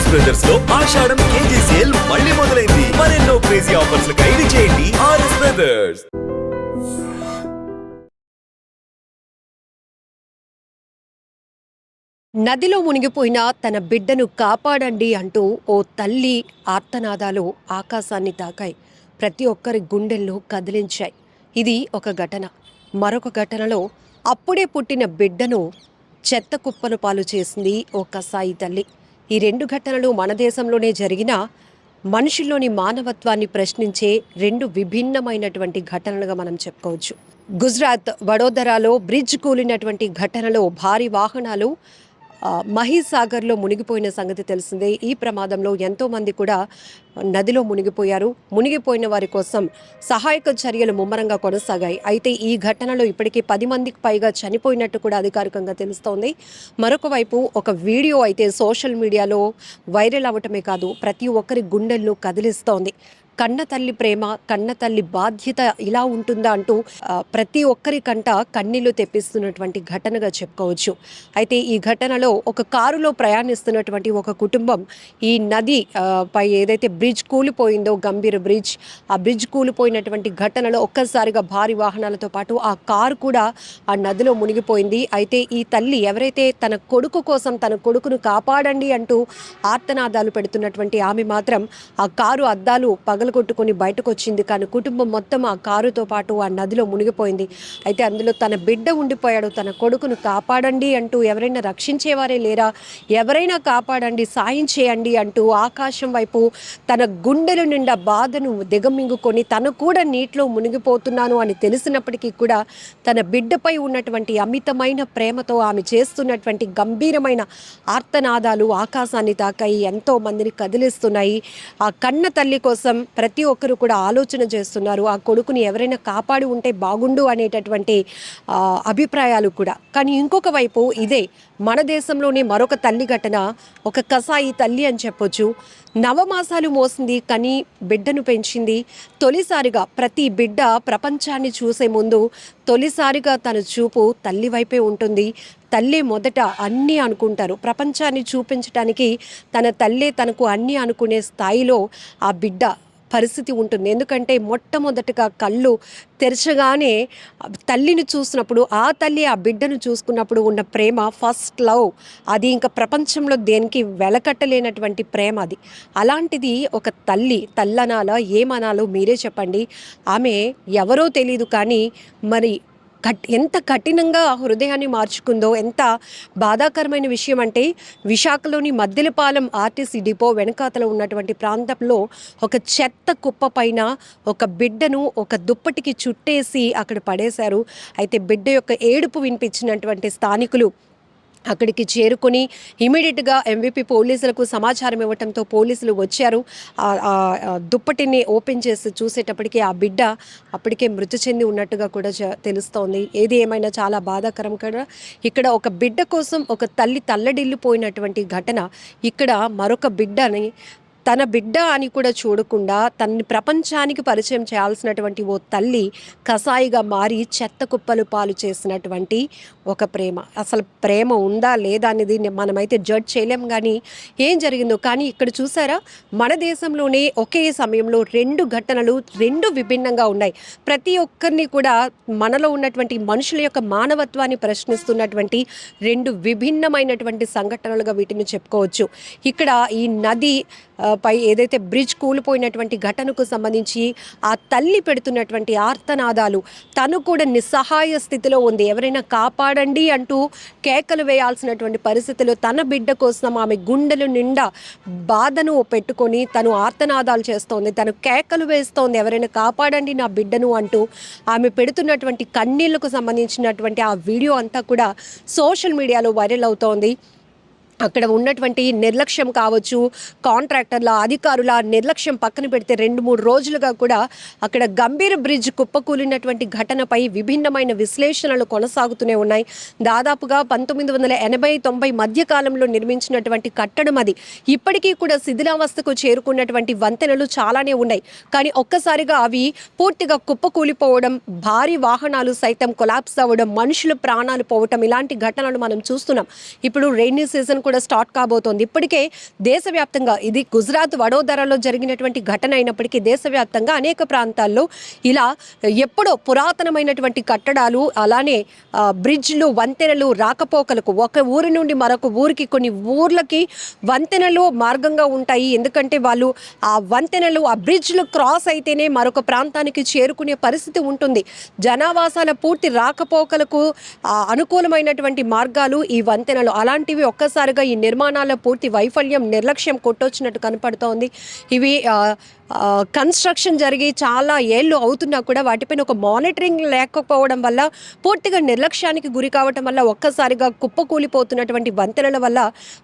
RS brothers లో ఆషాఢం KG sale మళ్ళీ మొదలైంది. మరెన్నో క్రేజీ ఆఫర్స్ ఖైదీ చేయండి ఆర్ఎస్ బ్రదర్స్. నదిలో మునిగిపోయిన తన బిడ్డను కాపాడండి అంటూ ఓ తల్లి ఆర్తనాదాలు ఆకాశాన్ని తాకాయి. ప్రతి ఒక్కరి గుండెల్లో కదిలించాయి. ఇది ఒక ఘటన. మరొక ఘటనలో అప్పుడే పుట్టిన బిడ్డను చెత్త కుప్పలు పాలు చేసింది ఓ కసాయి తల్లి. ఈ రెండు ఘటనలు మన దేశంలోనే జరిగిన మనుషుల్లోని మానవత్వాన్ని ప్రశ్నించే రెండు విభిన్నమైనటువంటి ఘటనలుగా మనం చెప్పుకోవచ్చు. గుజరాత్ వడోదరాలో బ్రిడ్జ్ కూలినటువంటి ఘటనలో భారీ వాహనాలు మహీసాగర్లో మునిగిపోయిన సంగతి తెలిసిందే. ఈ ప్రమాదంలో ఎంతోమంది కూడా నదిలో మునిగిపోయారు. మునిగిపోయిన వారి కోసం సహాయక చర్యలు ముమ్మరంగా కొనసాగాయి. అయితే ఈ ఘటనలో ఇప్పటికీ 10 మందికి పైగా చనిపోయినట్టు కూడా అధికారికంగా తెలుస్తోంది. మరొక వైపు ఒక వీడియో అయితే సోషల్ మీడియాలో వైరల్ అవ్వటమే కాదు, ప్రతి ఒక్కరి గుండెలను కదిలిస్తోంది. కన్న తల్లి ప్రేమ, కన్న తల్లి బాధ్యత ఇలా ఉంటుందా అంటూ ప్రతి ఒక్కరి కంట కన్నీళ్లు తెప్పిస్తున్నటువంటి ఘటనగా చెప్పుకోవచ్చు. అయితే ఈ ఘటనలో ఒక కారులో ప్రయాణిస్తున్నటువంటి ఒక కుటుంబం ఈ నది పై ఏదైతే బ్రిడ్జ్ కూలిపోయిందో, గంభీర బ్రిడ్జ్, ఆ బ్రిడ్జ్ కూలిపోయినటువంటి ఘటనలో ఒక్కసారిగా భారీ వాహనాలతో పాటు ఆ కారు కూడా ఆ నదిలో మునిగిపోయింది. అయితే ఈ తల్లి ఎవరైతే తన కొడుకు కోసం తన కొడుకును కాపాడండి అంటూ ఆర్తనాదాలు పెడుతున్నటువంటి ఆమె మాత్రం ఆ కారు అద్దాలు పగలగొట్టుకొని బయటకు వచ్చింది. కానీ కుటుంబం మొత్తం ఆ కారుతో పాటు ఆ నదిలో మునిగిపోయింది. అయితే అందులో తన బిడ్డ ఉండిపోయాడు. తన కొడుకును కాపాడండి అంటూ ఎవరైనా రక్షించేవారే లేరా, ఎవరైనా కాపాడండి, సాయం చేయండి అంటూ ఆకాశం వైపు తన గుండెల నిండా బాధను దిగమింగుకొని తను కూడా నీటిలో మునిగిపోతున్నాను అని తెలిసినప్పటికీ కూడా తన బిడ్డపై ఉన్నటువంటి అమితమైన ప్రేమతో ఆమె చేస్తున్నటువంటి గంభీరమైన ఆర్తనాదాలు ఆకాశాన్ని తాకాయి, ఎంతో మందిని కదిలిస్తున్నాయి. ఆ కన్న తల్లి కోసం ప్రతి ఒక్కరు కూడా ఆలోచన చేస్తున్నారు. ఆ కొడుకుని ఎవరైనా కాపాడి ఉంటే బాగుండు అనేటటువంటి అభిప్రాయాలు కూడా. కానీ ఇంకొక వైపు ఇదే మన దేశంలోనే మరొక తల్లి ఘటన, ఒక కసాయి తల్లి అని చెప్పొచ్చు. నవమాసాలు మోసింది, కానీ బిడ్డను పెంచింది. తొలిసారిగా ప్రతి బిడ్డ ప్రపంచాన్ని చూసే ముందు తొలిసారిగా తన చూపు తల్లి వైపే ఉంటుంది. తల్లే మొదట అన్నీ అనుకుంటారు. ప్రపంచాన్ని చూపించడానికి తన తల్లే తనకు అన్నీ అనుకునే స్థాయిలో ఆ బిడ్డ పరిస్థితి ఉంటుంది. ఎందుకంటే మొట్టమొదటిగా కళ్ళు తెరచగానే తల్లిని చూసినప్పుడు, ఆ తల్లి ఆ బిడ్డను చూసుకున్నప్పుడు ఉన్న ప్రేమ, ఫస్ట్ లవ్, అది ఇంకా ప్రపంచంలో దేనికి వెలకట్టలేనటువంటి ప్రేమ అది. అలాంటిది ఒక తల్లనాలో ఏమనాలో మీరే చెప్పండి. ఆమె ఎవరో తెలీదు, కానీ మరి ఎంత కఠినంగా హృదయాన్ని మార్చుకుందో, ఎంత బాధాకరమైన విషయం అంటే విశాఖలోని మద్దెలపాలెం ఆర్టీసీ డిపో వెనకాతల ఉన్నటువంటి ప్రాంతంలో ఒక చెత్త కుప్ప పైన ఒక బిడ్డను ఒక దుప్పటికి చుట్టేసి అక్కడ పడేశారు. అయితే బిడ్డ యొక్క ఏడుపు వినిపించినటువంటి స్థానికులు అక్కడికి చేరుకొని ఇమీడియట్గా ఎంవిపి పోలీసులకు సమాచారం ఇవ్వడంతో పోలీసులు వచ్చారు. దుప్పటిని ఓపెన్ చేసి చూసేటప్పటికి ఆ బిడ్డ అప్పటికే మృతి చెంది ఉన్నట్టుగా కూడా తెలుస్తోంది. ఏది ఏమైనా చాలా బాధాకరం కదా. ఇక్కడ ఒక బిడ్డ కోసం ఒక తల్లి తల్లడిల్లిపోయినటువంటి ఘటన. ఇక్కడ మరొక బిడ్డని తన బిడ్డ అని కూడా చూడకుండా తనని ప్రపంచానికి పరిచయం చేయాల్సినటువంటి ఓ తల్లి కసాయిగా మారి చెత్త కుప్పలు పాలు చేసినటువంటి ఒక ప్రేమ. అసలు ప్రేమ ఉందా లేదా అనేది మనమైతే జడ్జ్ చేయలేం, కానీ ఏం జరిగిందో. కానీ ఇక్కడ చూసారా, మన దేశంలోనే ఒకే సమయంలో రెండు ఘటనలు రెండు విభిన్నంగా ఉన్నాయి. ప్రతి ఒక్కరిని కూడా మనలో ఉన్నటువంటి మనుషుల యొక్క మానవత్వాన్ని ప్రశ్నిస్తున్నటువంటి రెండు విభిన్నమైనటువంటి సంఘటనలుగా వీటిని చెప్పుకోవచ్చు. ఇక్కడ ఈ నది పై ఏదైతే బ్రిడ్జ్ కూలిపోయినటువంటి ఘటనకు సంబంధించి ఆ తల్లి పెడుతున్నటువంటి ఆర్తనాదాలు, తను కూడా నిస్సహాయ స్థితిలో ఉంది. ఎవరైనా కాపాడండి అంటూ కేకలు వేయాల్సినటువంటి పరిస్థితిలో తన బిడ్డ కోసం ఆమె గుండెలు నిండా బాధను పెట్టుకొని తను ఆర్తనాదాలు చేస్తోంది, తను కేకలు వేస్తోంది, ఎవరైనా కాపాడండి నా బిడ్డను అంటూ. ఆమె పెడుతున్నటువంటి కన్నీళ్లకు సంబంధించినటువంటి ఆ వీడియో అంతా కూడా సోషల్ మీడియాలో వైరల్ అవుతోంది. అక్కడ ఉన్నటువంటి నిర్లక్ష్యం కావచ్చు, కాంట్రాక్టర్ల అధికారుల నిర్లక్ష్యం పక్కన పెడితే 2-3 రోజులుగా కూడా అక్కడ గంభీర బ్రిడ్జ్ కుప్పకూలినటువంటి ఘటనపై విభిన్నమైన విశ్లేషణలు కొనసాగుతూనే ఉన్నాయి. దాదాపుగా 1980-90 మధ్య కాలంలో నిర్మించినటువంటి కట్టడం అది. ఇప్పటికీ కూడా శిథిలావస్థకు చేరుకున్నటువంటి వంతెనలు చాలానే ఉన్నాయి. కానీ ఒక్కసారిగా అవి పూర్తిగా కుప్పకూలిపోవడం, భారీ వాహనాలు సైతం కొలాప్స్ అవ్వడం, మనుషుల ప్రాణాలు పోవటం, ఇలాంటి ఘటనలు మనం చూస్తున్నాం. ఇప్పుడు రెయినీ సీజన్ కూడా స్టార్ట్ కాబోతోంది. ఇప్పటికే దేశవ్యాప్తంగా ఇది గుజరాత్ వడోదరలో జరిగినటువంటి ఘటన అయినప్పటికీ దేశవ్యాప్తంగా అనేక ప్రాంతాల్లో ఇలా ఎప్పుడో పురాతనమైనటువంటి కట్టడాలు, అలానే బ్రిడ్జ్లు, వంతెనలు, రాకపోకలకు ఒక ఊరి నుండి మరొక ఊరికి, కొన్ని ఊర్లకి వంతెనలు మార్గంగా ఉంటాయి. ఎందుకంటే వాళ్ళు ఆ వంతెనలు, ఆ బ్రిడ్జ్లు క్రాస్ అయితేనే మరొక ప్రాంతానికి చేరుకునే పరిస్థితి ఉంటుంది. జనావాసాల పూర్తి రాకపోకలకు అనుకూలమైనటువంటి మార్గాలు ఈ వంతెనలు. అలాంటివి ఒక్కసారిగా ఈ నిర్మాణాల పూర్తి వైఫల్యం, నిర్లక్ష్యం కొట్టొచ్చినట్టు కనపడుతోంది. ఇవి కన్స్ట్రక్షన్ జరిగి చాలా ఏళ్ళు అవుతున్నా కూడా వాటిపైన ఒక మానిటరింగ్ లేకపోవడం వల్ల, పూర్తిగా నిర్లక్ష్యానికి గురి కావటం వల్ల ఒక్కసారిగా కుప్పకూలిపోతున్నటువంటి వంతెనల వల్ల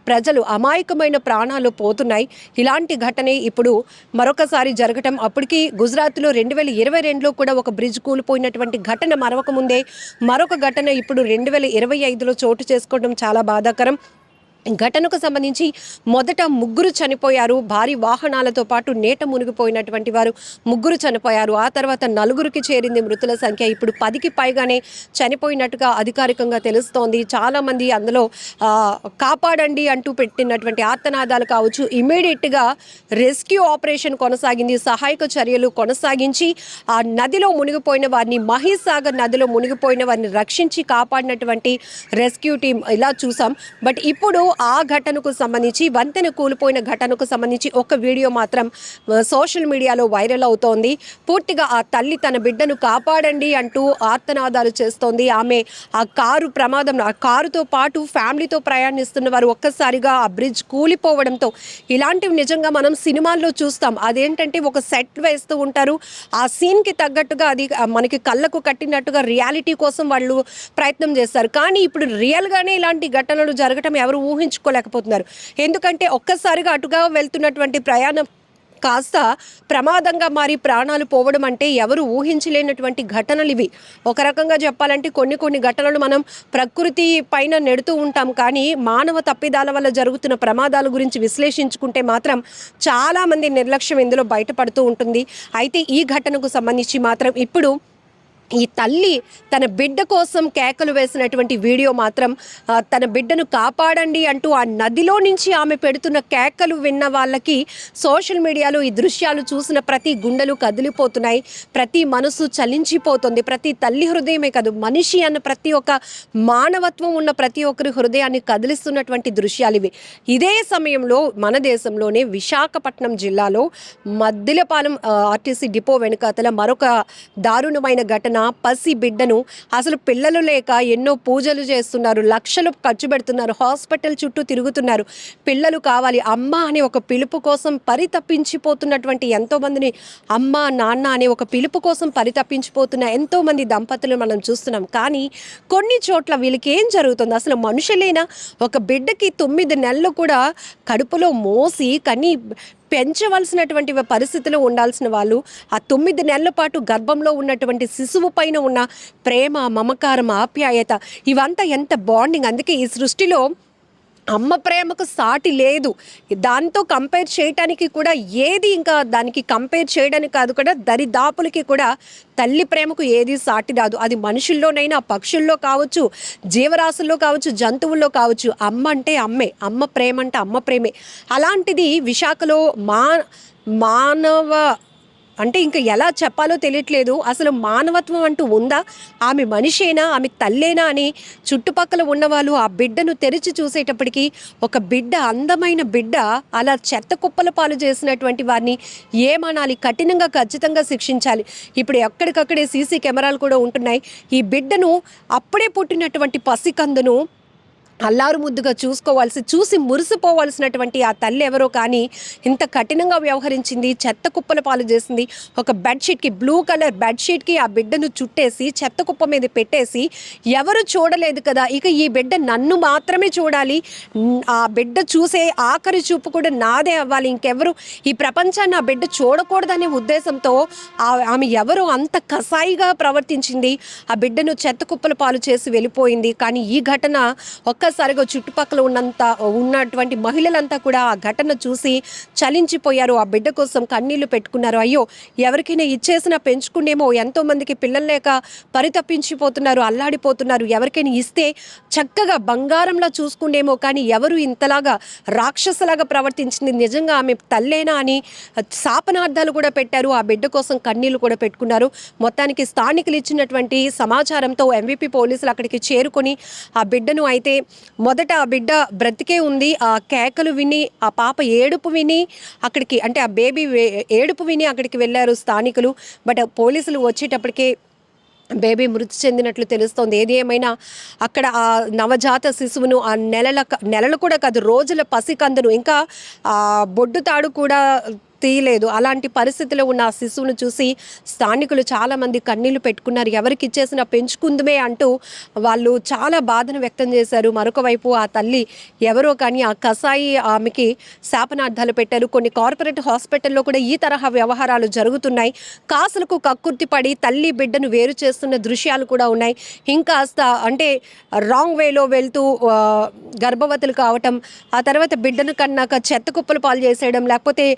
ప్రజలు అమాయకమైన ప్రాణాలు పోతున్నాయి. ఇలాంటి ఘటనే ఇప్పుడు మరొకసారి జరగటం. అప్పటికి గుజరాత్లో 2022లో కూడా ఒక బ్రిడ్జ్ కూలిపోయినటువంటి ఘటన మరొక ముందే మరొక ఘటన ఇప్పుడు 2025లో చోటు చేసుకోవడం చాలా బాధాకరం. ఘటనకు సంబంధించి మొదట 3 చనిపోయారు. భారీ వాహనాలతో పాటు నేట మునిగిపోయినటువంటి వారు 3 చనిపోయారు. ఆ తర్వాత 4కి చేరింది మృతుల సంఖ్య. ఇప్పుడు 10కి పైగానే చనిపోయినట్టుగా అధికారికంగా తెలుస్తోంది. చాలామంది అందులో కాపాడండి అంటూ పెట్టినటువంటి ఆర్తనాదాలు కావచ్చు, ఇమీడియట్గా రెస్క్యూ ఆపరేషన్ కొనసాగింది. సహాయక చర్యలు కొనసాగించి ఆ నదిలో మునిగిపోయిన వారిని, మహీసాగర్ నదిలో మునిగిపోయిన వారిని రక్షించి కాపాడినటువంటి రెస్క్యూ టీం ఇలా చూసాం. బట్ ఇప్పుడు ఆ ఘటనకు సంబంధించి, వంతెన కూలిపోయిన ఘటనకు సంబంధించి ఒక వీడియో మాత్రం సోషల్ మీడియాలో వైరల్ అవుతోంది. పూర్తిగా ఆ తల్లి తన బిడ్డను కాపాడండి అంటూ ఆర్తనాదాలు చేస్తోంది. ఆమె ఆ కారు ప్రమాదంలో, ఆ కారుతో పాటు ఫ్యామిలీతో ప్రయాణిస్తున్న వారు ఒక్కసారిగా ఆ బ్రిడ్జ్ కూలిపోవడంతో, ఇలాంటివి నిజంగా మనం సినిమాల్లో చూస్తాం. అదేంటంటే ఒక సెట్ వేస్తూ ఉంటారు, ఆ సీన్కి తగ్గట్టుగా అది మనకి కళ్ళకు కట్టినట్టుగా రియాలిటీ కోసం వాళ్ళు ప్రయత్నం చేస్తారు. కానీ ఇప్పుడు రియల్గానే ఇలాంటి ఘటనలు జరగటం ఎవరు ఊహించుకోలేకపోతున్నారు. ఎందుకంటే ఒక్కసారిగా అటుగా వెళ్తున్నటువంటి ప్రయాణం కాస్త ప్రమాదంగా మారి ప్రాణాలు పోవడం అంటే ఎవరు ఊహించలేనటువంటి ఘటనలు ఇవి. ఒక రకంగా చెప్పాలంటే కొన్ని ఘటనలు మనం ప్రకృతి పైన నెడుతూ ఉంటాం, కానీ మానవ తప్పిదాల వల్ల జరుగుతున్న ప్రమాదాల గురించి విశ్లేషించుకుంటే మాత్రం చాలామంది నిర్లక్ష్యం ఇందులో బయటపడుతూ ఉంటుంది. అయితే ఈ ఘటనకు సంబంధించి మాత్రం ఇప్పుడు ఈ తల్లి తన బిడ్డ కోసం కేకలు వేసినటువంటి వీడియో మాత్రం, తన బిడ్డను కాపాడండి అంటూ ఆ నదిలో నుంచి ఆమె పెడుతున్న కేకలు విన్న వాళ్ళకి సోషల్ మీడియాలో ఈ దృశ్యాలు చూసిన ప్రతి గుండెలు కదిలిపోతున్నాయి, ప్రతి మనసు చలించిపోతుంది. ప్రతి తల్లి హృదయమే కాదు, మనిషి అన్న ప్రతి ఒక్క మానవత్వం ఉన్న ప్రతి ఒక్కరి హృదయాన్ని కదిలిస్తున్నటువంటి దృశ్యాలు ఇవి. ఇదే సమయంలో మన దేశంలోనే విశాఖపట్నం జిల్లాలో మద్దిలపాలెం ఆర్టీసీ డిపో వెనుకాతల మరొక దారుణమైన ఘటన. పసి బిడ్డను, అసలు పిల్లలు లేక ఎన్నో పూజలు చేస్తున్నారు, లక్షలు ఖర్చు పెడుతున్నారు, హాస్పిటల్ చుట్టూ తిరుగుతున్నారు, పిల్లలు కావాలి అమ్మ అనే ఒక పిలుపు కోసం పరితపించిపోతున్నటువంటి ఎంతోమందిని, అమ్మ నాన్న అనే ఒక పిలుపు కోసం పరితపించిపోతున్న ఎంతోమంది దంపతులు మనం చూస్తున్నాం. కానీ కొన్ని చోట్ల వీళ్ళకి ఏం జరుగుతుంది, అసలు మనుషులేనా? ఒక బిడ్డకి 9 నెలలు కూడా కడుపులో మోసి కని పెంచవలసినటువంటి పరిస్థితిలో ఉండాల్సిన వాళ్ళు ఆ 9 నెలల పాటు గర్భంలో ఉన్నటువంటి శిశువు పైన ఉన్న ప్రేమ, మమకారం, ఆప్యాయత, ఇవంతా ఎంత బాండింగ్. అందుకే ఈ సృష్టిలో అమ్మ ప్రేమకు సాటి లేదు. దాంతో కంపేర్ చేయటానికి కూడా ఏది, ఇంకా దానికి కంపేర్ చేయడానికి కాదు కూడా, దరిదాపులకి కూడా తల్లి ప్రేమకు ఏది సాటి రాదు. అది మనుషుల్లోనైనా, పక్షుల్లో కావచ్చు, జీవరాశుల్లో కావచ్చు, జంతువుల్లో కావచ్చు. అమ్మ అంటే అమ్మే, అమ్మ ప్రేమ అంటే అమ్మ ప్రేమే. అలాంటిది విశాఖలో మానవ అంటే ఇంకా ఎలా చెప్పాలో తెలియట్లేదు. అసలు మానవత్వం అంటూ ఉందా? ఆమె మనిషేనా, ఆమె తల్లేనా అని చుట్టుపక్కల ఉన్నవాళ్ళు ఆ బిడ్డను తెరిచి చూసేటప్పటికి, ఒక బిడ్డ, అందమైన బిడ్డ అలా చెత్త కుప్పల పాలు చేసినటువంటి వారిని ఏమనాలి? కఠినంగా ఖచ్చితంగా శిక్షించాలి. ఇప్పుడు ఎక్కడికక్కడే సీసీ కెమెరాలు కూడా ఉంటున్నాయి. ఈ బిడ్డను, అప్పుడే పుట్టినటువంటి పసికందును అల్లారు ముద్దుగా చూసి మురిసిపోవాల్సినటువంటి ఆ తల్లి ఎవరో కానీ ఇంత కఠినంగా వ్యవహరించింది, చెత్త కుప్పల పాలు చేసింది. ఒక బెడ్షీట్కి, బ్లూ కలర్ బెడ్షీట్కి ఆ బిడ్డను చుట్టేసి చెత్త కుప్ప మీద పెట్టేసి, ఎవరు చూడలేదు కదా, ఇక ఈ బిడ్డ నన్ను మాత్రమే చూడాలి, ఆ బిడ్డ చూసే ఆఖరి చూపు కూడా నాదే అవ్వాలి, ఇంకెవరు ఈ ప్రపంచాన్ని ఆ బిడ్డ చూడకూడదనే ఉద్దేశంతో ఆమె ఎవరో అంత కసాయిగా ప్రవర్తించింది. ఆ బిడ్డను చెత్త కుప్పల పాలు చేసి వెళ్ళిపోయింది. కానీ ఈ ఘటన ఒక్క ఒక్కసారిగా చుట్టుపక్కల ఉన్నటువంటి మహిళలంతా కూడా ఆ ఘటన చూసి చలించిపోయారు. ఆ బిడ్డ కోసం కన్నీళ్లు పెట్టుకున్నారు. అయ్యో, ఎవరికైనా ఇచ్చేసినా పెంచుకునేమో, ఎంతో మందికి పిల్లలు లేక పరితపించిపోతున్నారు, అల్లాడిపోతున్నారు. ఎవరికైనా ఇస్తే చక్కగా బంగారంలా చూసుకునేమో, కానీ ఎవరు ఇంతలాగా రాక్షసలాగా ప్రవర్తించింది, నిజంగా ఆమె తల్లేనా అని శాపనార్థాలు కూడా పెట్టారు. ఆ బిడ్డ కోసం కన్నీళ్లు కూడా పెట్టుకున్నారు. మొత్తానికి స్థానికులు ఇచ్చినటువంటి సమాచారంతో ఎంవిపి పోలీసులు అక్కడికి చేరుకొని ఆ బిడ్డను అయితే మొదట ఆ బిడ్డ బ్రతికే ఉంది, ఆ కేకలు విని, ఆ పాప ఏడుపు విని అక్కడికి, అంటే ఆ బేబీ ఏడుపు విని అక్కడికి వెళ్ళారు స్థానికులు. బట్ పోలీసులు వచ్చేటప్పటికే బేబీ మృతి చెందినట్లు తెలుస్తోంది. ఏది ఏమైనా అక్కడ ఆ నవజాత శిశువును ఆ నెలలు కూడా కాదు, రోజుల పసికందును, ఇంకా ఆ బొడ్డు తాడు కూడా తీయలేదు, అలాంటి పరిస్థితిలో ఉన్న ఆ శిశువును చూసి స్థానికులు చాలామంది కన్నీళ్లు పెట్టుకున్నారు. ఎవరికి ఇచ్చేసినా పెంచుకుందుమే అంటూ వాళ్ళు చాలా బాధను వ్యక్తం చేశారు. మరొక వైపు ఆ తల్లి ఎవరో కానీ ఆ కసాయి ఆమెకి శాపనార్థాలు పెట్టారు. కొన్ని కార్పొరేట్ హాస్పిటల్లో కూడా ఈ తరహా వ్యవహారాలు జరుగుతున్నాయి. కాసులకు కక్కుర్తి పడి తల్లి బిడ్డను వేరు చేస్తున్న దృశ్యాలు కూడా ఉన్నాయి. ఇంకాస్త అంటే రాంగ్ వేలో వెళ్తూ గర్భవతులు కావటం, ఆ తర్వాత బిడ్డను కన్నాక చెత్త కుప్పలు పాలు చేసేయడం, లేకపోతే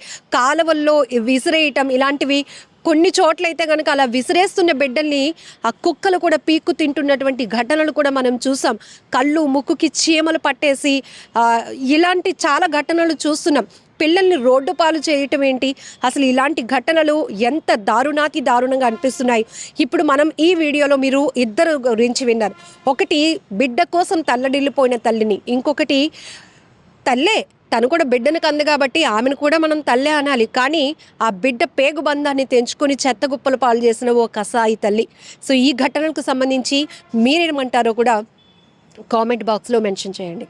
కాలవల్లో విసిరేయటం, ఇలాంటివి కొన్ని చోట్లయితే కనుక అలా విసిరేస్తున్న బిడ్డల్ని ఆ కుక్కలు కూడా పీక్కు తింటున్నటువంటి ఘటనలు కూడా మనం చూసాం. కళ్ళు ముక్కుకి చీమలు పట్టేసి ఇలాంటి చాలా ఘటనలు చూస్తున్నాం. పిల్లల్ని రోడ్డు పాలు చేయటం ఏంటి, అసలు ఇలాంటి ఘటనలు ఎంత దారుణంగా అనిపిస్తున్నాయి. ఇప్పుడు మనం ఈ వీడియోలో మీరు ఇద్దరు గురించి విన్నారు. ఒకటి బిడ్డ కోసం తల్లడిల్లిపోయిన తల్లిని, ఇంకొకటి తల్లే, తను కూడా బిడ్డను కంది కాబట్టి ఆమెను కూడా మనం తల్లే అనాలి. కానీ ఆ బిడ్డ పేగు బంధాన్ని తెంచుకొని చెత్తగుప్పలు పాలు చేసిన ఓ కసాయి తల్లి. సో ఈ ఘటనకు సంబంధించి మీరేమంటారో కూడా కామెంట్ బాక్స్లో మెన్షన్ చేయండి.